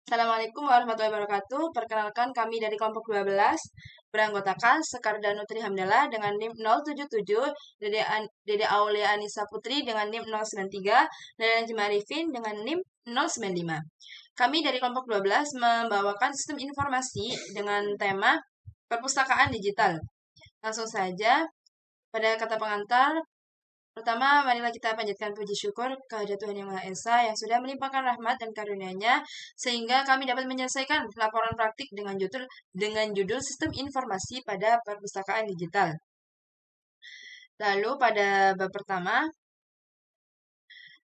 Assalamualaikum warahmatullahi wabarakatuh. Perkenalkan kami dari kelompok 12 beranggotakan Sekar Danutri Hamdallah dengan NIM 077, Dede Aulia Anissa Putri dengan NIM 093, dan Najma Arifin dengan NIM 095. Kami dari kelompok 12 membawakan sistem informasi dengan tema perpustakaan digital. Langsung saja pada kata pengantar. Pertama, marilah kita panjatkan puji syukur kehadirat Tuhan Yang Maha Esa yang sudah melimpahkan rahmat dan karunia-Nya sehingga kami dapat menyelesaikan laporan praktik dengan judul Sistem Informasi pada Perpustakaan Digital. Lalu pada bab pertama,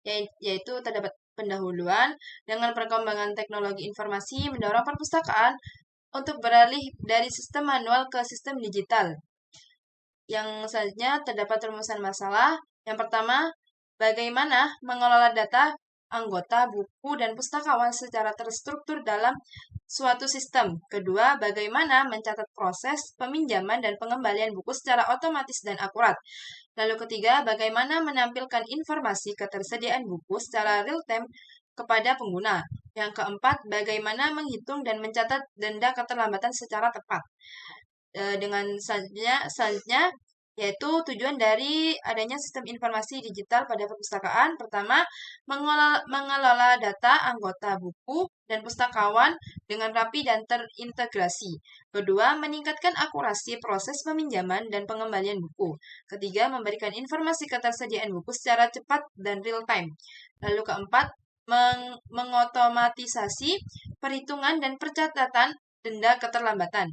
yaitu terdapat pendahuluan dengan perkembangan teknologi informasi mendorong perpustakaan untuk beralih dari sistem manual ke sistem digital. Yang selanjutnya terdapat rumusan masalah. Yang pertama, bagaimana mengelola data anggota, buku, dan pustakawan secara terstruktur dalam suatu sistem. Kedua, bagaimana mencatat proses peminjaman dan pengembalian buku secara otomatis dan akurat. Lalu ketiga, bagaimana menampilkan informasi ketersediaan buku secara real-time kepada pengguna. Yang keempat, bagaimana menghitung dan mencatat denda keterlambatan secara tepat. Dengan selanjutnya yaitu tujuan dari adanya sistem informasi digital pada perpustakaan. Pertama, mengelola data anggota buku dan pustakawan dengan rapi dan terintegrasi. Kedua, meningkatkan akurasi proses peminjaman dan pengembalian buku. Ketiga, memberikan informasi ketersediaan buku secara cepat dan real time. Lalu keempat, mengotomatisasi perhitungan dan pencatatan denda keterlambatan.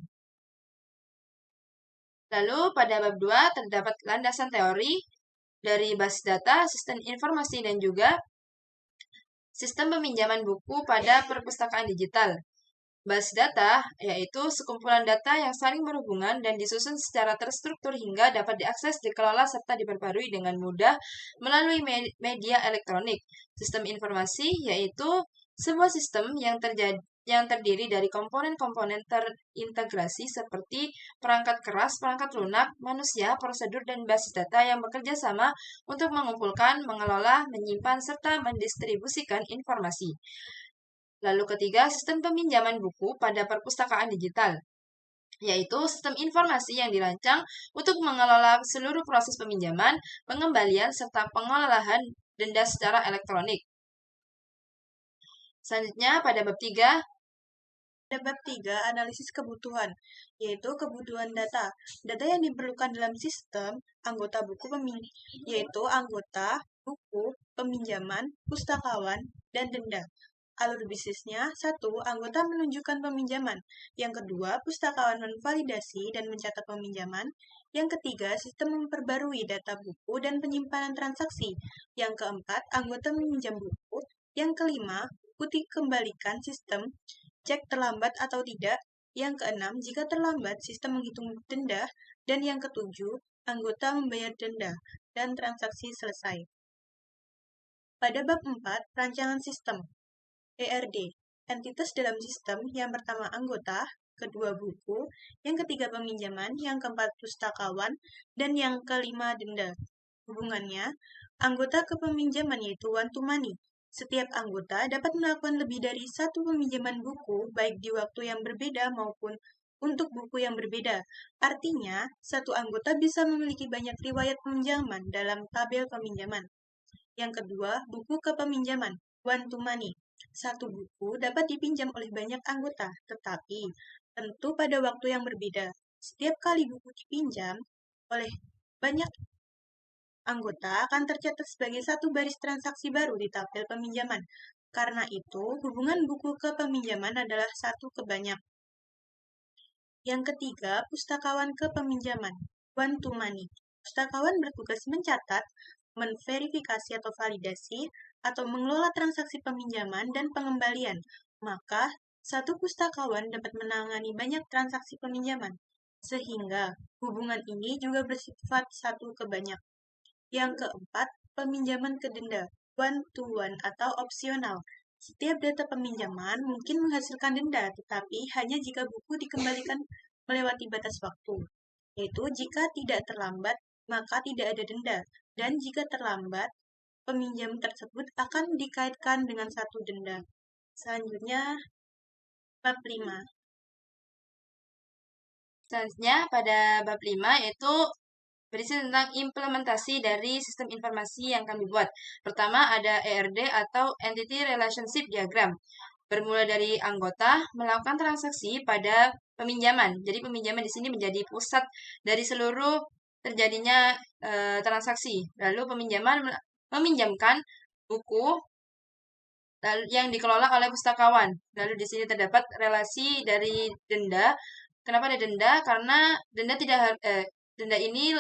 Lalu pada bab 2 terdapat landasan teori dari basis data, sistem informasi, dan juga sistem peminjaman buku pada perpustakaan digital. Basis data yaitu sekumpulan data yang saling berhubungan dan disusun secara terstruktur hingga dapat diakses, dikelola, serta diperbarui dengan mudah melalui media elektronik. Sistem informasi yaitu sebuah sistem yang terdiri dari komponen-komponen terintegrasi seperti perangkat keras, perangkat lunak, manusia, prosedur, dan basis data yang bekerja sama untuk mengumpulkan, mengelola, menyimpan, serta mendistribusikan informasi. Lalu ketiga, sistem peminjaman buku pada perpustakaan digital, yaitu sistem informasi yang dirancang untuk mengelola seluruh proses peminjaman, pengembalian, serta pengolahan denda secara elektronik. Selanjutnya, pada bab 3, analisis kebutuhan, yaitu kebutuhan data. Data yang diperlukan dalam sistem anggota buku yaitu anggota, buku, peminjaman, pustakawan, dan denda. Alur bisnisnya, 1. Anggota menunjukkan peminjaman. Yang kedua, pustakawan memvalidasi dan mencatat peminjaman. Yang ketiga, sistem memperbarui data buku dan penyimpanan transaksi. Yang keempat, anggota meminjam buku. Yang kelima, buku dikembalikan sistem cek terlambat atau tidak. Yang keenam, jika terlambat, sistem menghitung denda. Dan yang ketujuh, anggota membayar denda dan transaksi selesai. Pada bab 4, rancangan sistem. ERD, entitas dalam sistem, yang pertama anggota, kedua buku, yang ketiga peminjaman, yang keempat pustakawan, dan yang kelima denda. Hubungannya, anggota ke peminjaman yaitu one to money. Setiap anggota dapat melakukan lebih dari satu peminjaman buku, baik di waktu yang berbeda maupun untuk buku yang berbeda. Artinya, satu anggota bisa memiliki banyak riwayat peminjaman dalam tabel peminjaman. Yang kedua, buku kepeminjaman, one to money. Satu buku dapat dipinjam oleh banyak anggota, tetapi tentu pada waktu yang berbeda. Setiap kali buku dipinjam oleh banyak anggota akan tercatat sebagai satu baris transaksi baru di tabel peminjaman. Karena itu, hubungan buku ke peminjaman adalah satu ke banyak. Yang ketiga, pustakawan ke peminjaman, one to money. Pustakawan bertugas mencatat, menverifikasi atau validasi, atau mengelola transaksi peminjaman dan pengembalian. Maka, satu pustakawan dapat menangani banyak transaksi peminjaman, sehingga hubungan ini juga bersifat satu ke banyak. Yang keempat, peminjaman ke denda, one to one atau opsional. Setiap data peminjaman mungkin menghasilkan denda, tetapi hanya jika buku dikembalikan melewati batas waktu. Yaitu jika tidak terlambat, maka tidak ada denda. Dan jika terlambat, peminjam tersebut akan dikaitkan dengan satu denda. Selanjutnya, Bab 5. Selanjutnya pada bab 5 yaitu berisi tentang implementasi dari sistem informasi yang kami buat. Pertama ada ERD atau Entity Relationship Diagram. Bermula dari anggota melakukan transaksi pada peminjaman. Jadi peminjaman di sini menjadi pusat dari seluruh terjadinya transaksi. Lalu peminjaman meminjamkan buku yang dikelola oleh pustakawan. Lalu di sini terdapat relasi dari denda. Kenapa ada denda? Karena denda ini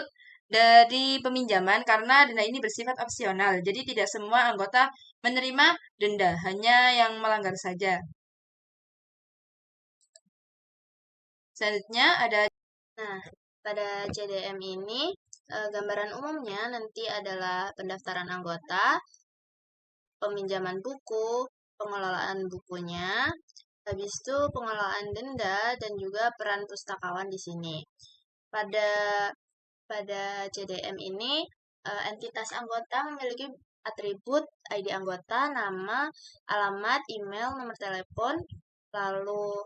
dari peminjaman karena denda ini bersifat opsional. Jadi tidak semua anggota menerima denda, hanya yang melanggar saja. Selanjutnya ada Nah, pada CDM ini gambaran umumnya nanti adalah pendaftaran anggota, peminjaman buku, pengelolaan bukunya, habis itu pengelolaan denda dan juga peran pustakawan di sini. Pada CDM ini entitas anggota memiliki atribut ID anggota, nama, alamat, email, nomor telepon, lalu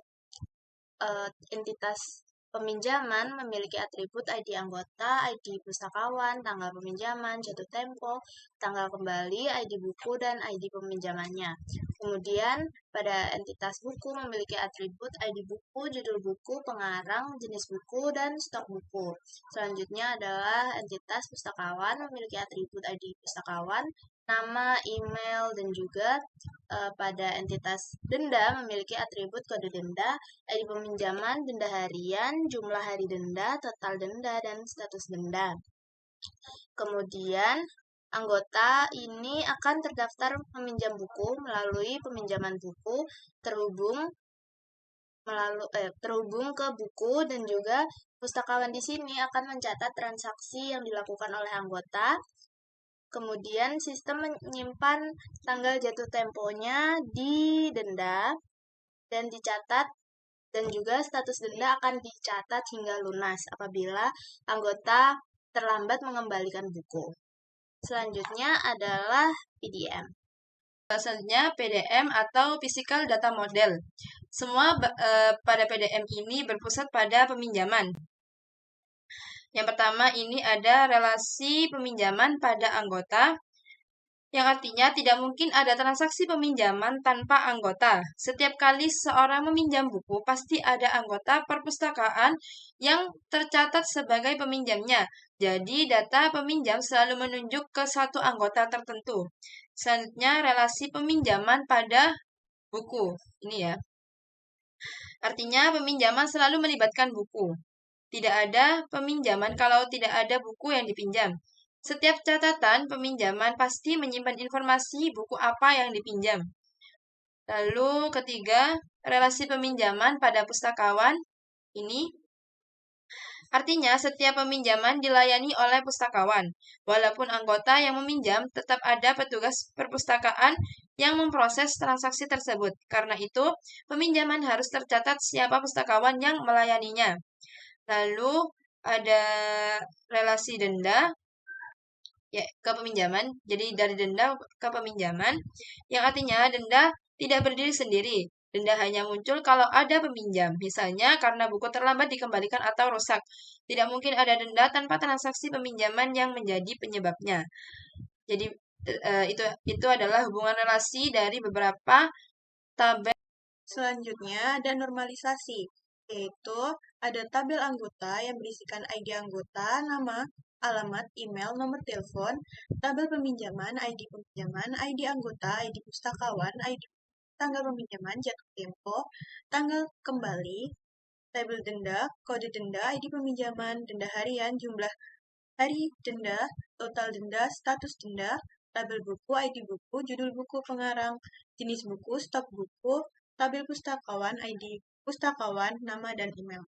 entitas peminjaman memiliki atribut ID anggota, ID pustakawan, tanggal peminjaman, jatuh tempo, tanggal kembali, ID buku, dan ID peminjamannya. Kemudian pada entitas buku memiliki atribut ID buku, judul buku, pengarang, jenis buku, dan stok buku. Selanjutnya adalah entitas pustakawan memiliki atribut ID pustakawan, nama, email, dan juga pada entitas denda memiliki atribut kode denda, ID peminjaman, denda harian, jumlah hari denda, total denda, dan status denda. Kemudian, anggota ini akan terdaftar meminjam buku melalui peminjaman buku terhubung ke buku, dan juga pustakawan di sini akan mencatat transaksi yang dilakukan oleh anggota. Kemudian sistem menyimpan tanggal jatuh temponya di denda dan dicatat, dan juga status denda akan dicatat hingga lunas apabila anggota terlambat mengembalikan buku. Selanjutnya adalah PDM. Selanjutnya PDM atau Physical Data Model. Semua pada PDM ini berpusat pada peminjaman. Yang pertama ini ada relasi peminjaman pada anggota, yang artinya tidak mungkin ada transaksi peminjaman tanpa anggota. Setiap kali seorang meminjam buku, pasti ada anggota perpustakaan yang tercatat sebagai peminjamnya. Jadi data peminjam selalu menunjuk ke satu anggota tertentu. Selanjutnya relasi peminjaman pada buku. Ini ya. Artinya peminjaman selalu melibatkan buku. Tidak ada peminjaman kalau tidak ada buku yang dipinjam. Setiap catatan peminjaman pasti menyimpan informasi buku apa yang dipinjam. Lalu ketiga, relasi peminjaman pada pustakawan. Ini artinya setiap peminjaman dilayani oleh pustakawan. Walaupun anggota yang meminjam, tetap ada petugas perpustakaan yang memproses transaksi tersebut. Karena itu, peminjaman harus tercatat siapa pustakawan yang melayaninya. Lalu ada relasi denda ya ke peminjaman. Jadi dari denda ke peminjaman yang artinya denda tidak berdiri sendiri. Denda hanya muncul kalau ada peminjam. Misalnya karena buku terlambat dikembalikan atau rusak. Tidak mungkin ada denda tanpa transaksi peminjaman yang menjadi penyebabnya. Jadi itu adalah hubungan relasi dari beberapa tabel. Selanjutnya ada normalisasi, yaitu ada tabel anggota yang berisikan ID anggota, nama, alamat, email, nomor telepon, tabel peminjaman, ID anggota, ID pustakawan, ID tanggal peminjaman, jatuh tempo, tanggal kembali, tabel denda, kode denda, ID peminjaman, denda harian, jumlah hari denda, total denda, status denda, tabel buku, ID buku, judul buku, pengarang, jenis buku, stok buku, tabel pustakawan, ID pustakawan, nama, dan email.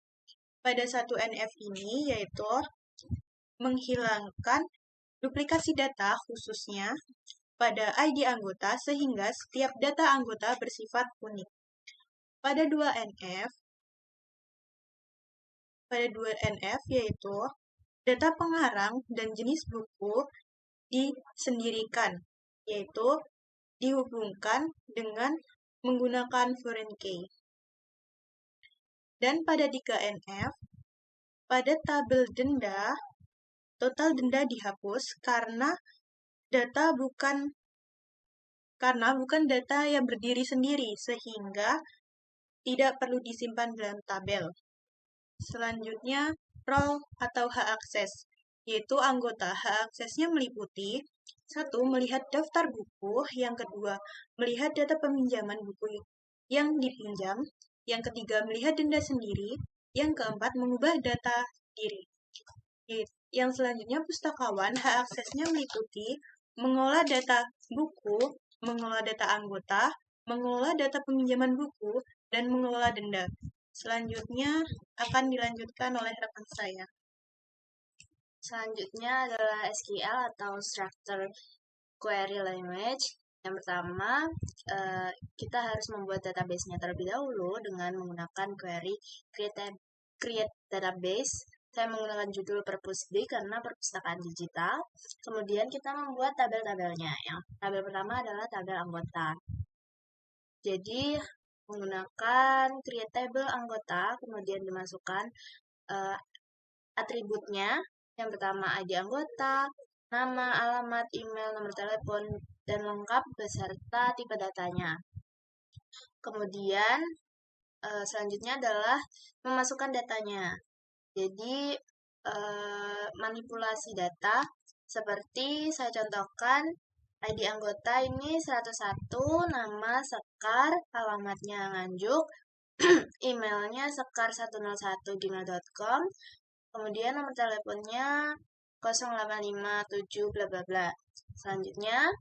Pada satu NF ini yaitu menghilangkan duplikasi data khususnya pada ID anggota sehingga setiap data anggota bersifat unik. Pada dua NF yaitu data pengarang dan jenis buku disendirikan, yaitu dihubungkan dengan menggunakan foreign key. Dan pada 3NF, pada tabel denda, total denda dihapus karena bukan data yang berdiri sendiri, sehingga tidak perlu disimpan dalam tabel. Selanjutnya, role atau hak akses, yaitu anggota hak aksesnya meliputi 1. Melihat daftar buku, yang kedua, melihat data peminjaman buku yang dipinjam, yang ketiga, melihat denda sendiri, yang keempat, mengubah data sendiri. Yang selanjutnya, pustakawan, hak aksesnya meliputi mengolah data buku, mengelola data anggota, mengelola data peminjaman buku, dan mengelola denda. Selanjutnya akan dilanjutkan oleh rekan saya. Selanjutnya adalah SQL atau Structured Query Language. Yang pertama, kita harus membuat database-nya terlebih dahulu dengan menggunakan query create database. Saya menggunakan judul Perpus B karena perpustakaan digital. Kemudian kita membuat tabel-tabelnya. Yang tabel pertama adalah tabel anggota. Jadi menggunakan create table anggota, kemudian dimasukkan atributnya. Yang pertama ID anggota, nama, alamat, email, nomor telepon, dan lengkap beserta tipe datanya. Kemudian selanjutnya adalah memasukkan datanya. Jadi manipulasi data seperti saya contohkan ID anggota ini 101, nama Sekar, alamatnya Nganjuk, emailnya sekar101@gmail.com, kemudian nomor teleponnya 0857 bla bla bla. Selanjutnya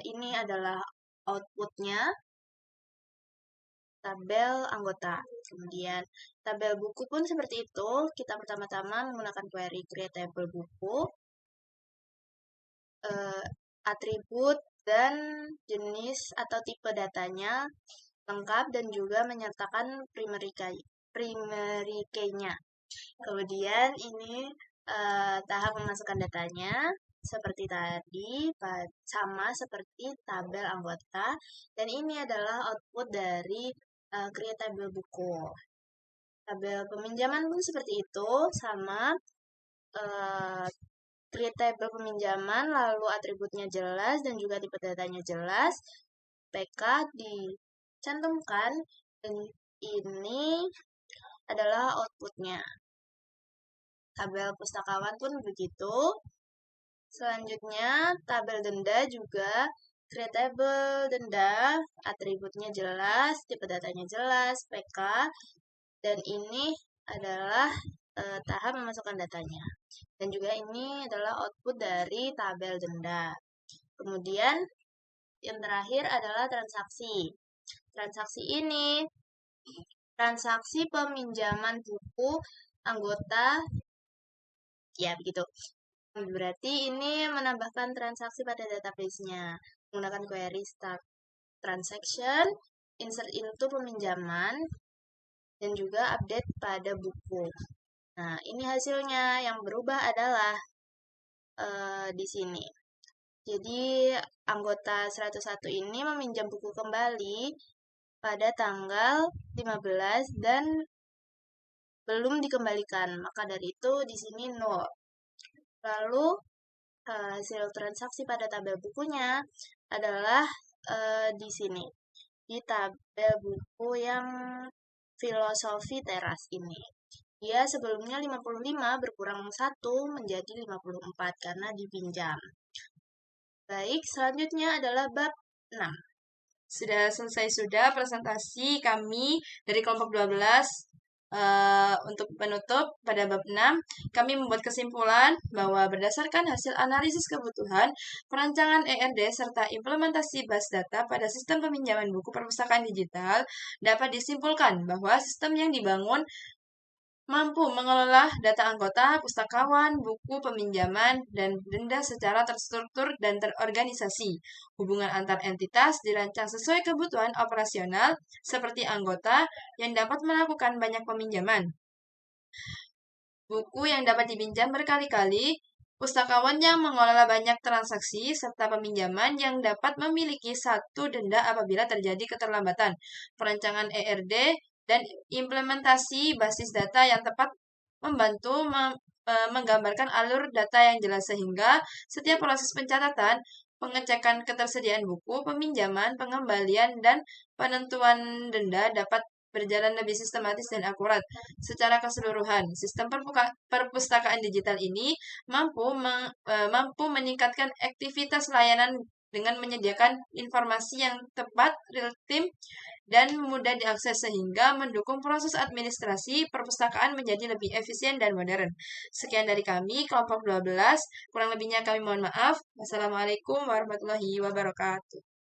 ini adalah outputnya tabel anggota. Kemudian tabel buku pun seperti itu. Kita pertama-tama menggunakan query create table buku, atribut dan jenis atau tipe datanya lengkap dan juga menyertakan primary key-nya. Kemudian ini tahap memasukkan datanya seperti tadi, sama seperti tabel anggota, dan ini adalah output dari create table buku. Tabel peminjaman pun seperti itu, sama create table peminjaman, lalu atributnya jelas dan juga tipe datanya jelas, PK dicantumkan, dan ini adalah outputnya. Tabel pustakawan pun begitu. Selanjutnya, tabel denda juga create table denda, atributnya jelas, tipe datanya jelas, PK, dan ini adalah tahap memasukkan datanya. Dan juga ini adalah output dari tabel denda. Kemudian, yang terakhir adalah transaksi. Transaksi ini, transaksi peminjaman buku anggota, ya begitu. Berarti ini menambahkan transaksi pada database-nya. Menggunakan query start transaction, insert into peminjaman, dan juga update pada buku. Nah, ini hasilnya. Yang berubah adalah di sini. Jadi, anggota 101 ini meminjam buku kembali pada tanggal 15 dan belum dikembalikan. Maka dari itu di sini 0. Lalu hasil transaksi pada tabel bukunya adalah di sini, di tabel buku yang filosofi teras ini. Dia sebelumnya 55 berkurang 1 menjadi 54 karena dipinjam. Baik, selanjutnya adalah bab 6. Sudah selesai presentasi kami dari kelompok 12. Untuk penutup pada bab 6, kami membuat kesimpulan bahwa berdasarkan hasil analisis kebutuhan, perancangan ERD serta implementasi bas data pada sistem peminjaman buku perpustakaan digital, dapat disimpulkan bahwa sistem yang dibangun mampu mengelola data anggota, pustakawan, buku peminjaman, dan denda secara terstruktur dan terorganisasi. Hubungan antar entitas dirancang sesuai kebutuhan operasional seperti anggota yang dapat melakukan banyak peminjaman, buku yang dapat dipinjam berkali-kali, pustakawan yang mengelola banyak transaksi, serta peminjaman yang dapat memiliki satu denda apabila terjadi keterlambatan. Perancangan ERD dan implementasi basis data yang tepat membantu menggambarkan alur data yang jelas sehingga setiap proses pencatatan, pengecekan ketersediaan buku, peminjaman, pengembalian, dan penentuan denda dapat berjalan lebih sistematis dan akurat. Secara keseluruhan, sistem perpustakaan digital ini mampu meningkatkan aktivitas layanan dengan menyediakan informasi yang tepat, real-time, dan mudah diakses sehingga mendukung proses administrasi perpustakaan menjadi lebih efisien dan modern. Sekian dari kami, kelompok 12. Kurang lebihnya kami mohon maaf. Wassalamualaikum warahmatullahi wabarakatuh.